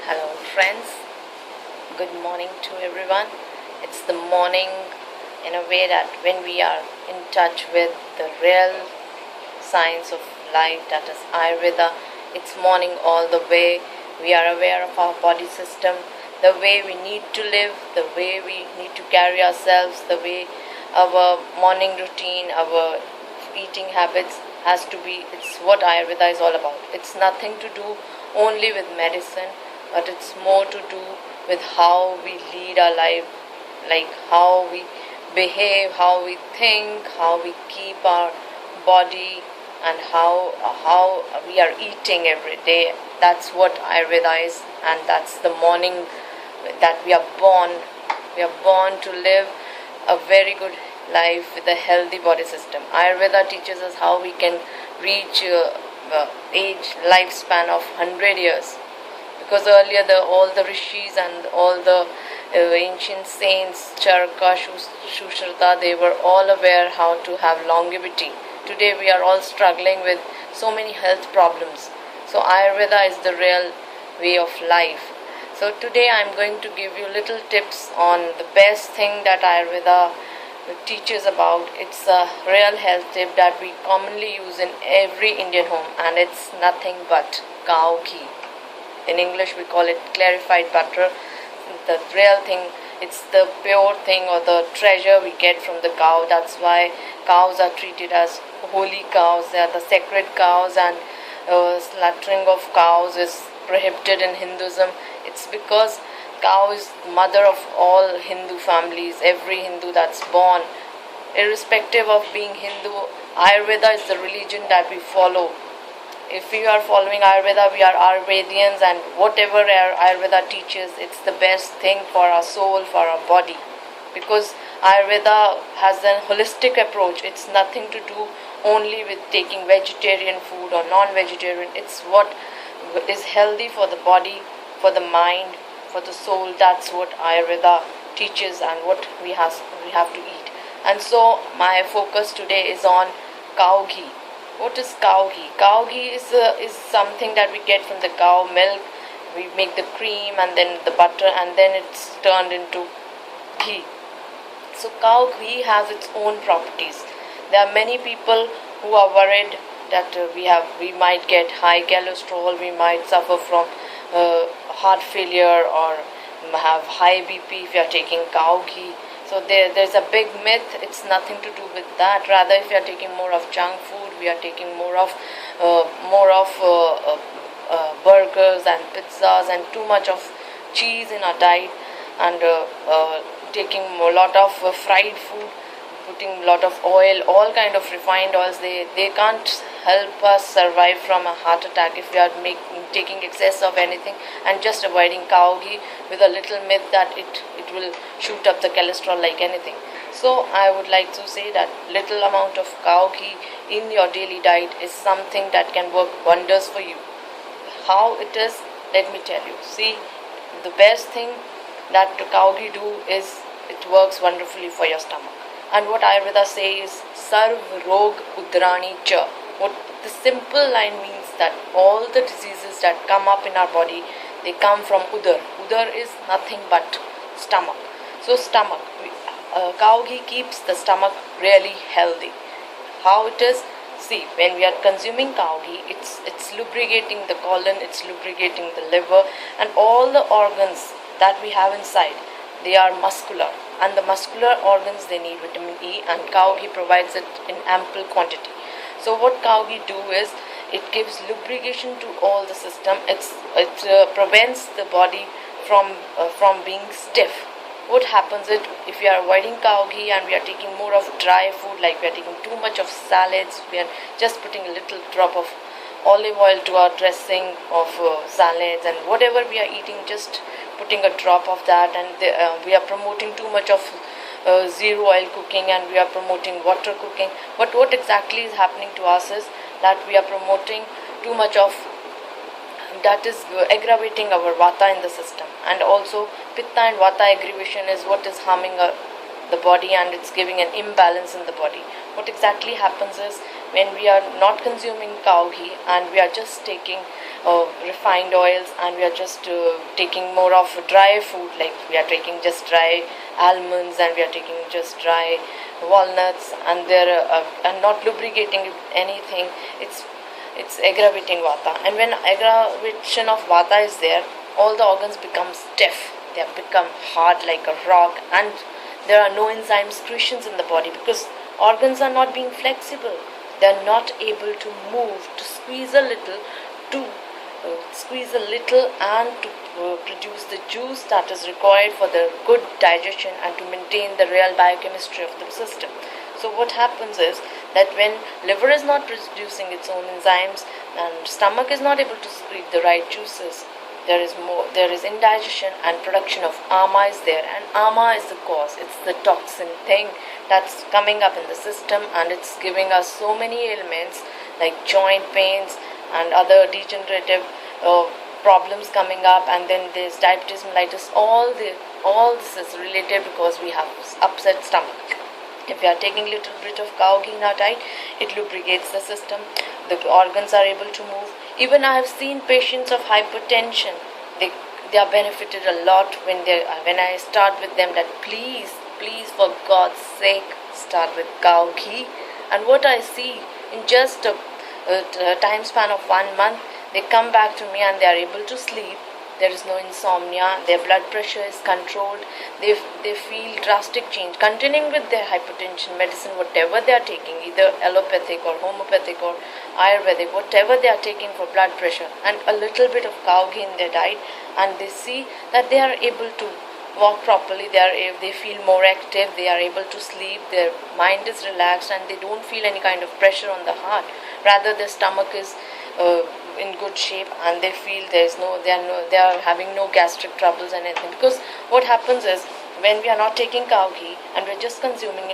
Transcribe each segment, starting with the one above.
Hello friends, good morning to everyone. It's the morning in a way that when we are in touch with the real science of life, that is Ayurveda, it's morning all the way. We are aware of our body system, the way we need to live, the way we need to carry ourselves, the way our morning routine, our eating habits has to be. It's what Ayurveda is all about. It's nothing to do only with medicine, but it's more to do with how we lead our life, like how we behave, how we think, how we keep our body, and how we are eating every day. That's what Ayurveda is, and that's the morning that we are born. We are born to live a very good life with a healthy body system. Ayurveda teaches us how we can reach age lifespan of 100 years, because earlier all the rishis and all the ancient saints, Charaka, Shushruta, they were all aware how to have longevity. Today we are all struggling with so many health problems. So Ayurveda is the real way of life. So today I am going to give you little tips on the best thing that Ayurveda teaches about. It's a real health tip that we commonly use in every Indian home, and it's nothing but cow ghee. In English we call it clarified butter. The real thing, it's the pure thing or the treasure we get from the cow. That's why cows are treated as holy cows. They are the sacred cows, and slaughtering of cows is prohibited in Hinduism. It's because cow is mother of all Hindu families. Every Hindu that's born, irrespective of being Hindu, Ayurveda is the religion that we follow. If we are following Ayurveda, we are Ayurvedians, and whatever Ayurveda teaches, it's the best thing for our soul, for our body. Because Ayurveda has a holistic approach. It's nothing to do only with taking vegetarian food or non-vegetarian. It's what is healthy for the body, for the mind, for the soul. That's what Ayurveda teaches and what we have to eat. And so my focus today is on cow ghee. What is cow ghee? Cow ghee is something that we get from the cow milk. We make the cream and then the butter, and then it's turned into ghee. So cow ghee has its own properties. There are many people who are worried that we might get high cholesterol, we might suffer from heart failure, or have high BP if you are taking cow ghee. So there's a big myth. It's nothing to do with that. Rather, if you are taking more of junk food, we are taking more of burgers and pizzas and too much of cheese in our diet, and taking a lot of fried food, putting a lot of oil, all kind of refined oils. They can't help us survive from a heart attack if we are taking excess of anything, and just avoiding cow ghee with a little myth that it will shoot up the cholesterol like anything. So I would like to say that little amount of cow ghee in your daily diet is something that can work wonders for you. How it is, let me tell you. See, the best thing that cow ghee do is it works wonderfully for your stomach. And what Ayurveda says, Sarv Rog Udrani Cha. What the simple line means that all the diseases that come up in our body, they come from Udar. Udar is nothing but stomach. So stomach, cow ghee keeps the stomach really healthy. How it is? See, when we are consuming cow ghee, it's lubricating the colon, it's lubricating the liver, and all the organs that we have inside. They are muscular, and the muscular organs, they need vitamin E, and cow ghee provides it in ample quantity. So what cow ghee do is it gives lubrication to all the system. It prevents the body from being stiff. What happens is, if we are avoiding cow ghee and we are taking more of dry food, like we are taking too much of salads, we are just putting a little drop of olive oil to our dressing of salads, and whatever we are eating, just putting a drop of that, and we are promoting too much of zero oil cooking, and we are promoting water cooking. But what exactly is happening to us is that we are promoting too much of that is aggravating our vata in the system, and also pitta and vata aggravation is what is harming the body, and it's giving an imbalance in the body. What exactly happens is, when we are not consuming cow ghee and we are just taking refined oils, and we are just taking more of dry food, like we are taking just dry almonds, and we are taking just dry walnuts, and they're and not lubricating with anything. It's aggravating vata, and when aggravation of vata is there, all the organs become stiff, they have become hard like a rock, and there are no enzyme secretions in the body because organs are not being flexible. They are not able to move, to squeeze a little, to and to produce the juice that is required for the good digestion and to maintain the real biochemistry of the system. So what happens is that when liver is not producing its own enzymes and stomach is not able to secrete the right juices, there is indigestion, and production of ama is there, and ama is the cause. It's the toxin thing that's coming up in the system, and it's giving us so many ailments like joint pains and other degenerative problems coming up, and then there's diabetes mellitus. All this is related because we have upset stomach. If we are taking little bit of cow ghee in our diet, it lubricates the system, the organs are able to move. Even I have seen patients of hypertension, they are benefited a lot when I start with them that please for God's sake start with cow ghee. And what I see, in just a time span of 1 month, they come back to me and they are able to sleep. There is no insomnia, their blood pressure is controlled, they feel drastic change. Continuing with their hypertension medicine, whatever they are taking, either allopathic or homeopathic or Ayurvedic, whatever they are taking for blood pressure, and a little bit of cow ghee in their diet, and they see that they are able to walk properly, they feel more active, they are able to sleep, their mind is relaxed, and they don't feel any kind of pressure on the heart. Rather, their stomach is in good shape, and they feel they are having no gastric troubles and anything. Because what happens is, when we are not taking cow ghee and we're just consuming,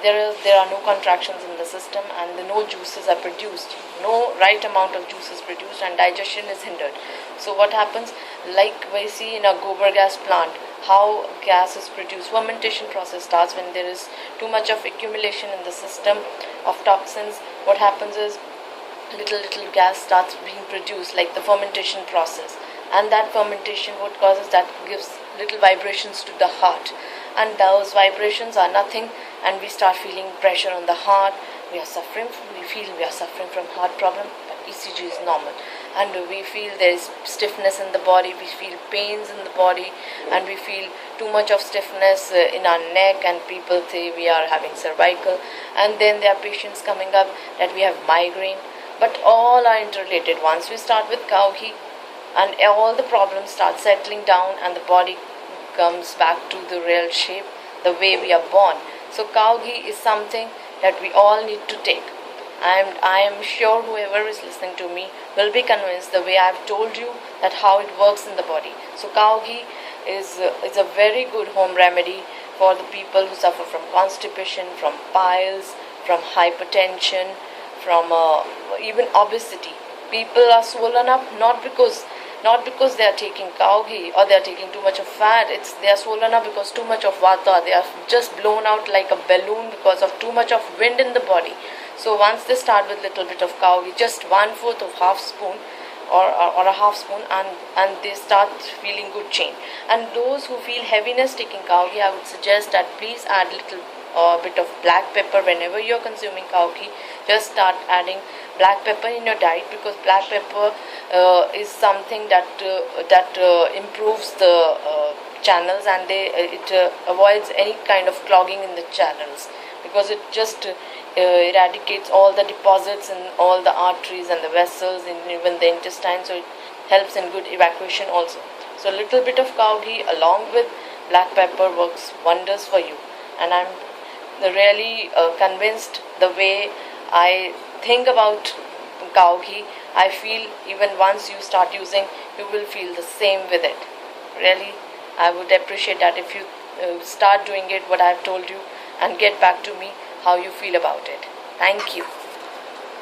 there are no contractions in the system, and no juices are produced, no right amount of juice is produced, and digestion is hindered. So what happens, like we see in a gobar gas plant, how gas is produced, fermentation process starts when there is too much of accumulation in the system of toxins. What happens is, little gas starts being produced, like the fermentation process, and that fermentation, what causes, that gives little vibrations to the heart, and those vibrations are nothing, and we start feeling pressure on the heart. We feel we are suffering from heart problem, but ECG is normal, and we feel there is stiffness in the body, we feel pains in the body, and we feel too much of stiffness in our neck, and people say we are having cervical, and then there are patients coming up that we have migraine. But all are interrelated. Once we start with cow ghee, and all the problems start settling down, and the body comes back to the real shape, the way we are born. So cow ghee is something that we all need to take. And I am sure whoever is listening to me will be convinced the way I have told you that how it works in the body. So cow ghee is a very good home remedy for the people who suffer from constipation, from piles, from hypertension, from even obesity. People are swollen up not because they are taking cow ghee or they are taking too much of fat. They are swollen up because too much of vata. They are just blown out like a balloon because of too much of wind in the body. So once they start with little bit of cow ghee, just 1/4 of half spoon or a half spoon, and they start feeling good change. And those who feel heaviness taking cow ghee, I would suggest that please add little bit of black pepper whenever you're consuming cow ghee. Just start adding black pepper in your diet, because black pepper is something that improves the channels, and it avoids any kind of clogging in the channels, because it just eradicates all the deposits in all the arteries and the vessels and even the intestine. So it helps in good evacuation also. So a little bit of cow ghee along with black pepper works wonders for you, and I'm really convinced the way I think about cow ghee. I feel even once you start using, you will feel the same with it. Really, I would appreciate that if you start doing it, what I've told you, and get back to me how you feel about it. Thank you.